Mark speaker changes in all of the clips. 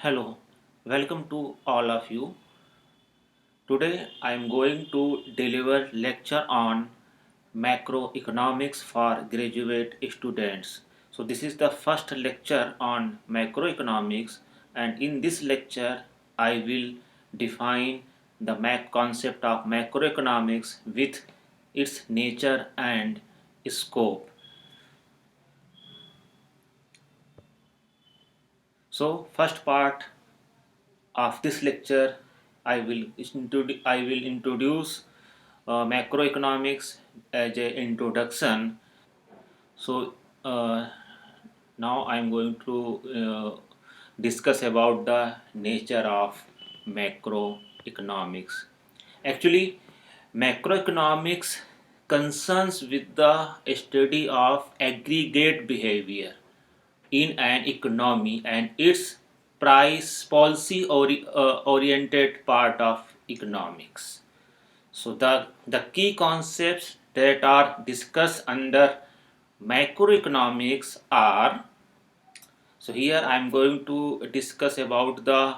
Speaker 1: Hello, welcome to all of you. Today I am going to deliver lecture on macroeconomics for graduate students. So this is the first lecture on macroeconomics, and in this lecture I will define the concept of macroeconomics with its nature and scope. So first part of this lecture I will introduce macroeconomics as an introduction. So now I'm going to discuss about the nature of macroeconomics. Actually, macroeconomics concerns with the study of aggregate behavior in an economy and its price policy oriented part of economics. So the key concepts that are discussed under macroeconomics are, so here I am going to discuss about the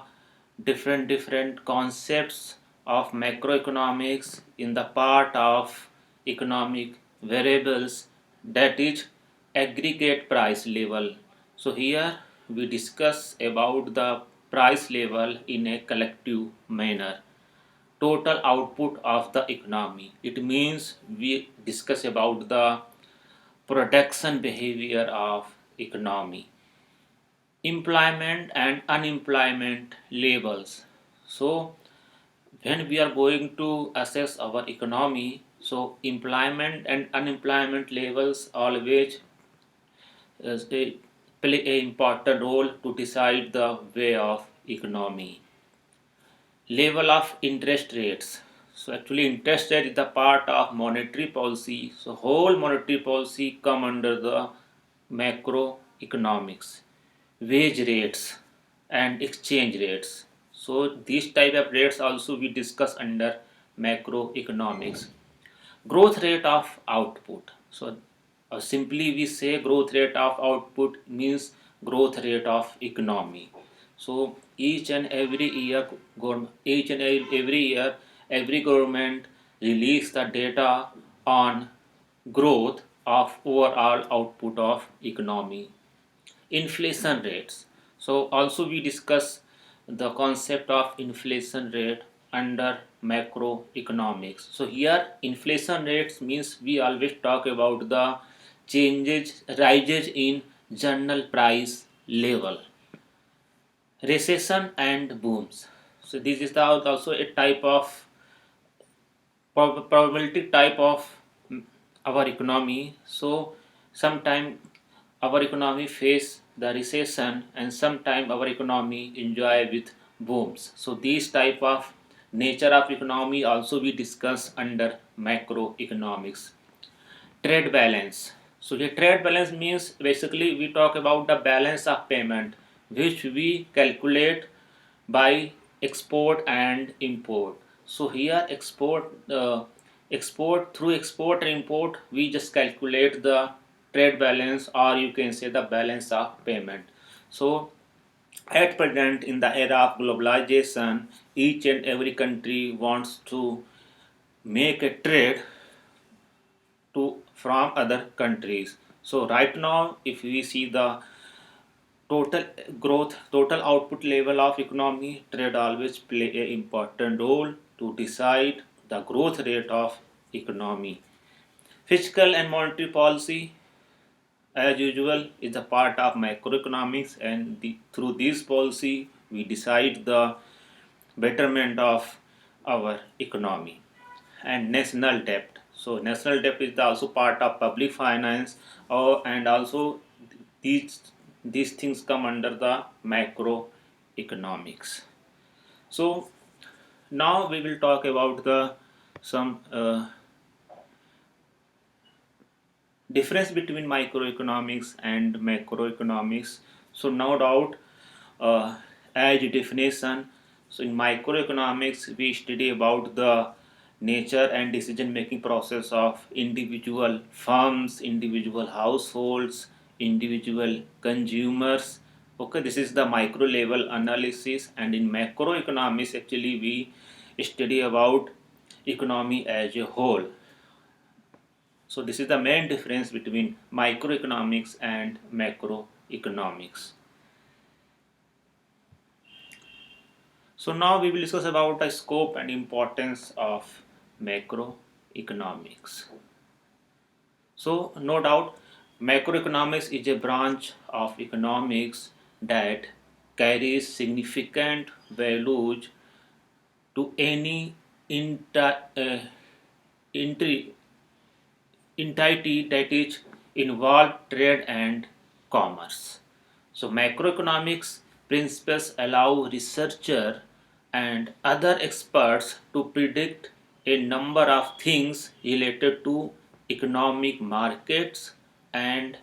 Speaker 1: different concepts of macroeconomics in the part of economic variables, that is aggregate price level. So here we discuss about the price level in a collective manner. Total output of the economy, it means we discuss about the production behavior of economy. Employment and unemployment levels. So when we are going to assess our economy, so employment and unemployment levels always play a important role to decide the way of economy. Level of interest rates. So actually interest rate is the part of monetary policy. So whole monetary policy come under the macroeconomics. Wage rates and exchange rates. So these type of rates also we discuss under macroeconomics. Growth rate of output. So simply we say growth rate of output means growth rate of economy. So each and every year, every government release the data on growth of overall output of economy. Inflation rates. So also we discuss the concept of inflation rate under macroeconomics. So here inflation rates means we always talk about the rises in general price level. Recession and booms. So this is also a type of probability type of our economy. So sometime our economy face the recession and sometime our economy enjoy with booms. So these type of nature of economy also we discuss under macroeconomics. Trade balance. So the trade balance means basically we talk about the balance of payment which we calculate by export and import. So here export through export and import we just calculate the trade balance, or you can say the balance of payment. So at present in the era of globalization, each and every country wants to make a trade to from other countries. So right now if we see the total growth, total output level of economy, trade always play a important role to decide the growth rate of economy. Fiscal and monetary policy, as usual, is a part of macroeconomics, and through this policy we decide the betterment of our economy. And national debt. So national debt is also part of public finance, and also these these things come under the macroeconomics. So now we will talk about the some difference between microeconomics and macroeconomics. So no doubt, as a definition, so in microeconomics we study about the nature and decision making process of individual firms, individual households, individual consumers, Okay, this is the micro level analysis, and in macroeconomics, actually, we study about economy as a whole. So, this is the main difference between microeconomics and macroeconomics. So, now we will discuss about the scope and importance of macroeconomics. So, no doubt, macroeconomics is a branch of economics that carries significant values to any entry, entity that is involved trade and commerce. So, macroeconomics principles allow researcher and other experts to predict a number of things related to economic markets and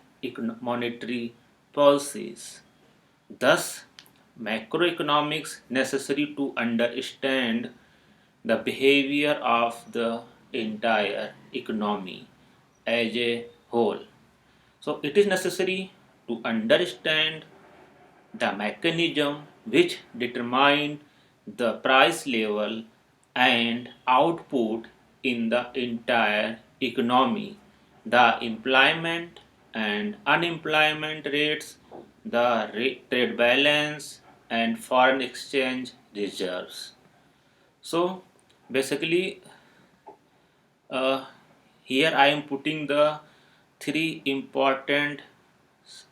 Speaker 1: monetary policies. Thus, macroeconomics necessary to understand the behavior of the entire economy as a whole. So, it is necessary to understand the mechanism which determine the price level and output in the entire economy, the employment and unemployment rates, the trade balance, and foreign exchange reserves. So, basically, uh, here I am putting the three important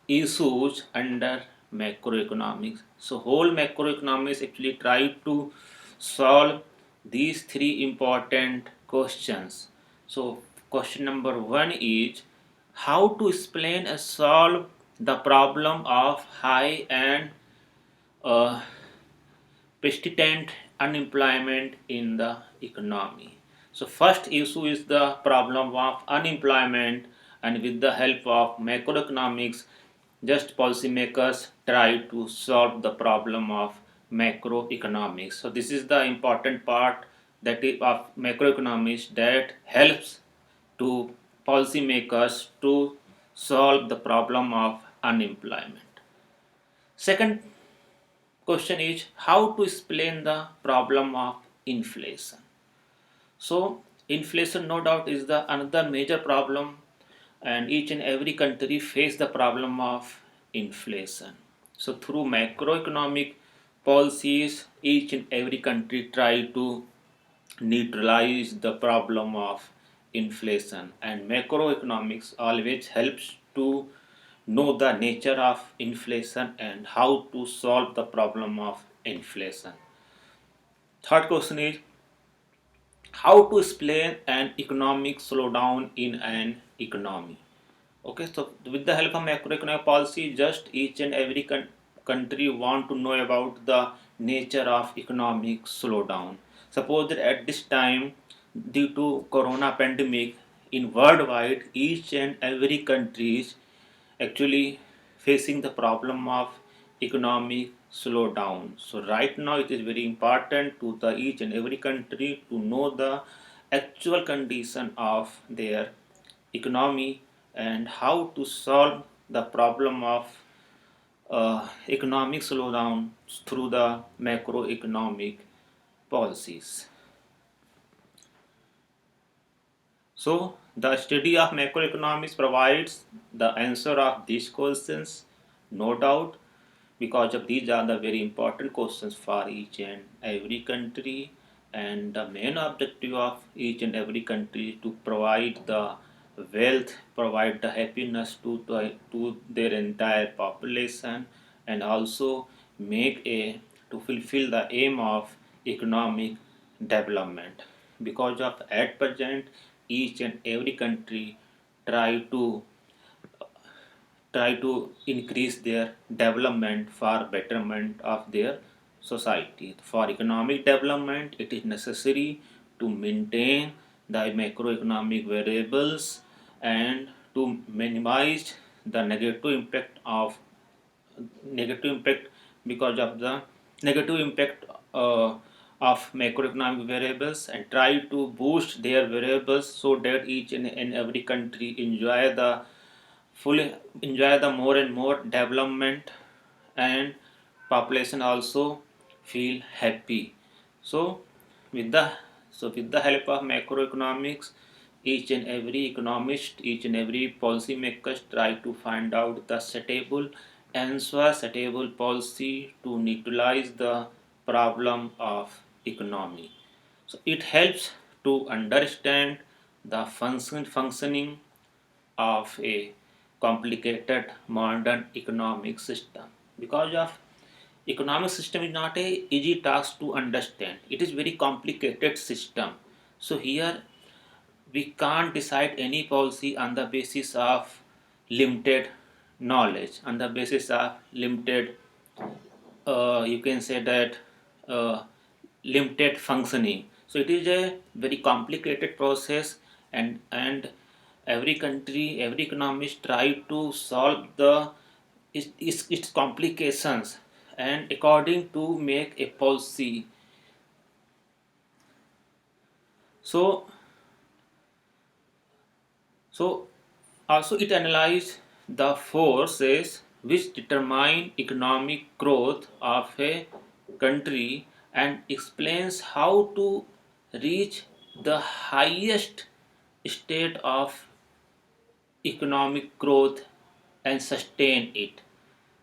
Speaker 1: issues under macroeconomics. So whole macroeconomics actually try to solve these three important questions. So question number one is how to explain and solve the problem of high and uh, persistent unemployment in the economy. So first issue is the problem of unemployment, and with the help of macroeconomics, just policymakers try to solve the problem of macroeconomics. So this is the important part that is of macroeconomics that helps to policymakers to solve the problem of unemployment. Second question is how to explain the problem of inflation. So inflation no doubt is the another major problem, and each and every country face the problem of inflation. So through macroeconomic policies, each and every country try to neutralize the problem of inflation, and macroeconomics always helps to know the nature of inflation and how to solve the problem of inflation. Third question is how to explain an economic slowdown in an economy. Okay, so with the help of macroeconomic policy, just each and every country want to know about the nature of economic slowdown. Suppose that at this time, due to corona pandemic, in worldwide, each and every country is actually facing the problem of economic slowdown. So right now it is very important to the each and every country to know the actual condition of their economy and how to solve the problem of economic slowdown through the macroeconomic policies. So, the study of macroeconomics provides the answer of these questions, no doubt, because of these are the very important questions for each and every country, and the main objective of each and every country to provide the wealth, provide the happiness to their entire population, and also make a to fulfill the aim of economic development. Because of at present each and every country try to increase their development for betterment of their society. For economic development, it is necessary to maintain the macroeconomic variables and to minimize the negative impact because of the negative impact of macroeconomic variables, and try to boost their variables so that each and every country enjoy the more and more development and population also feel happy. So with the with the help of macroeconomics, each and every economist, each and every policymakers try to find out the suitable answer, suitable policy to neutralize the problem of economy. So it helps to understand the functioning of a complicated modern economic system, because of economic system is not a easy task to understand. It is very complicated system. So here we can't decide any policy on the basis of limited knowledge, on the basis of limited, you can say that, uh, limited functioning. So it is a very complicated process, and every country, every economist try to solve the its complications, and according to make a policy. So so also it analyze the forces which determine economic growth of a country, and explains how to reach the highest state of economic growth and sustain it.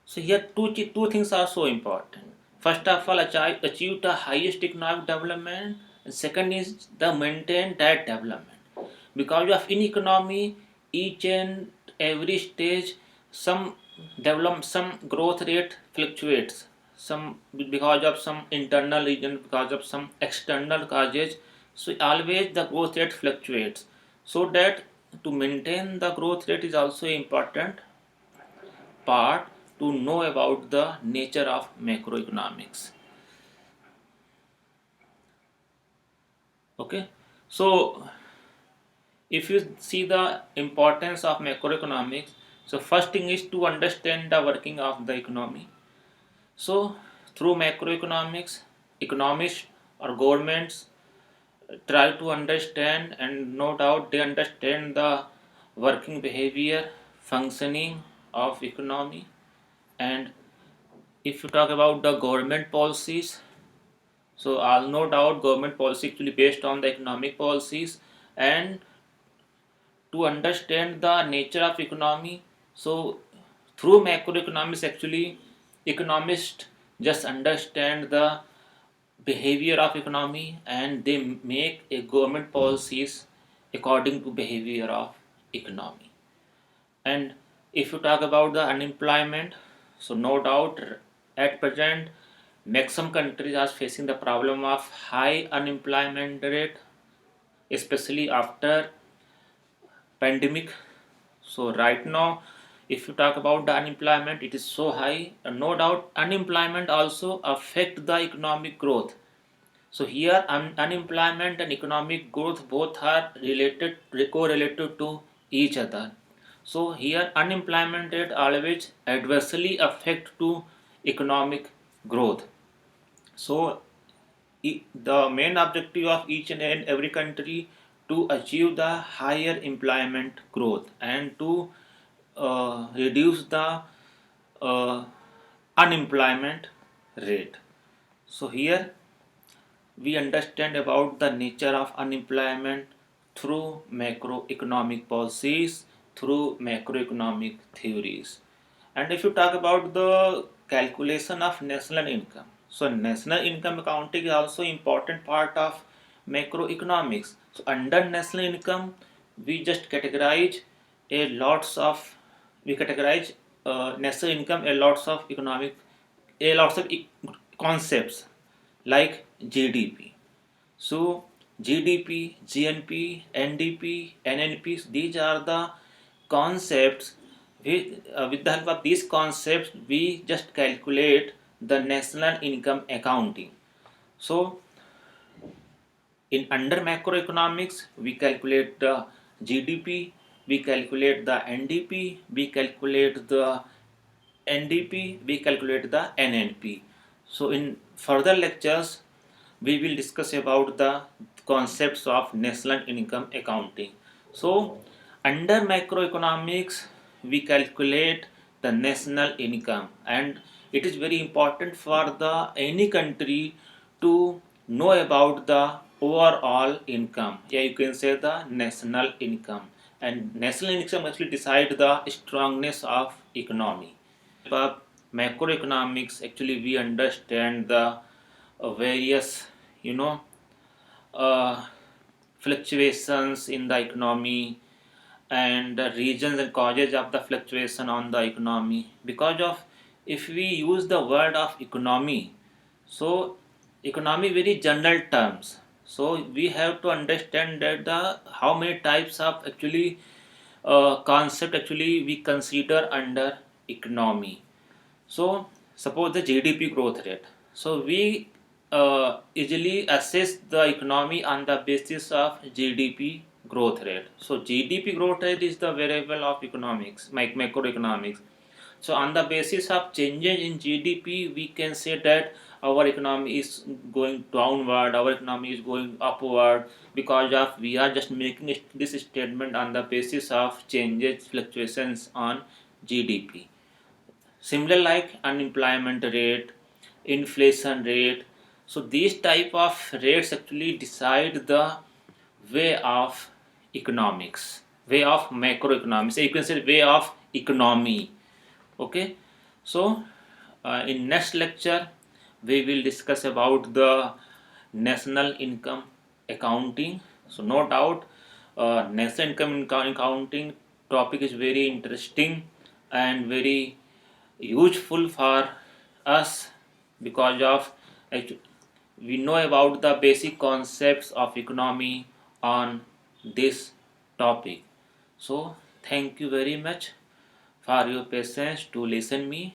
Speaker 1: So here two things are so important. First of all, achieve the highest economic development, and second is the maintain that development. Because of in economy, each and every stage, some some growth rate fluctuates. Some because of some internal reason, because of some external causes. So always the growth rate fluctuates. So that to maintain the growth rate is also important part to know about the nature of macroeconomics. Okay, so if you see the importance of macroeconomics, so first thing is to understand the working of the economy. So through macroeconomics, economists or governments try to understand, and no doubt they understand the working behavior, functioning of economy. And if you talk about the government policies, so no doubt government policy actually based on the economic policies. And to understand the nature of economy, so through macroeconomics actually economists just understand the behavior of economy, and they make a government policies according to behavior of economy. And if you talk about the unemployment, so no doubt at present maximum countries are facing the problem of high unemployment rate, especially after pandemic. So right now, if you talk about the unemployment, it is so high, and no doubt unemployment also affect the economic growth. So here unemployment and economic growth both are related, correlated to each other. So here unemployment rate always adversely affect to economic growth. So the main objective of each and every country to achieve the higher employment growth, and to reduce the uh, unemployment rate. So here we understand about the nature of unemployment through macroeconomic policies, through macroeconomic theories. And if you talk about the calculation of national income, so national income accounting is also important part of macroeconomics. So under national income, we just categorize a lots of we categorize national income a lots of economic, a lots of concepts like GDP. So GDP, GNP, NDP, NNP, these are the concepts. With the help of these concepts, we just calculate the national income accounting. So in under macroeconomics, we calculate the GDP, we calculate the NDP, we calculate the NDP, we calculate the NNP. So in further lectures, we will discuss about the concepts of national income accounting. So under macroeconomics, we calculate the national income, and it is very important for the any country to know about the overall income. Yeah, you can say the national income, and national income actually decide the strongness of economy. Macroeconomics, actually we understand the various, you know, uh, fluctuations in the economy and the reasons and causes of the fluctuation on the economy. Because of, if we use the word of economy, so economy very general terms, so we have to understand that the how many types of actually concept actually we consider under economy. So suppose the GDP growth rate. So we easily assess the economy on the basis of GDP growth rate. So GDP growth rate is the variable of economics, macroeconomics. So on the basis of changes in GDP, we can say that our economy is going downward, our economy is going upward, because of we are just making this statement on the basis of changes, fluctuations on GDP. Similar like unemployment rate, inflation rate. So these type of rates actually decide the way of economics, way of macroeconomics. So you can say way of economy. Okay. So in next lecture we will discuss about the national income accounting. So no doubt, national income accounting topic is very interesting and very useful for us, because of we know about the basic concepts of economy on this topic. So thank you very much for your patience to listen me.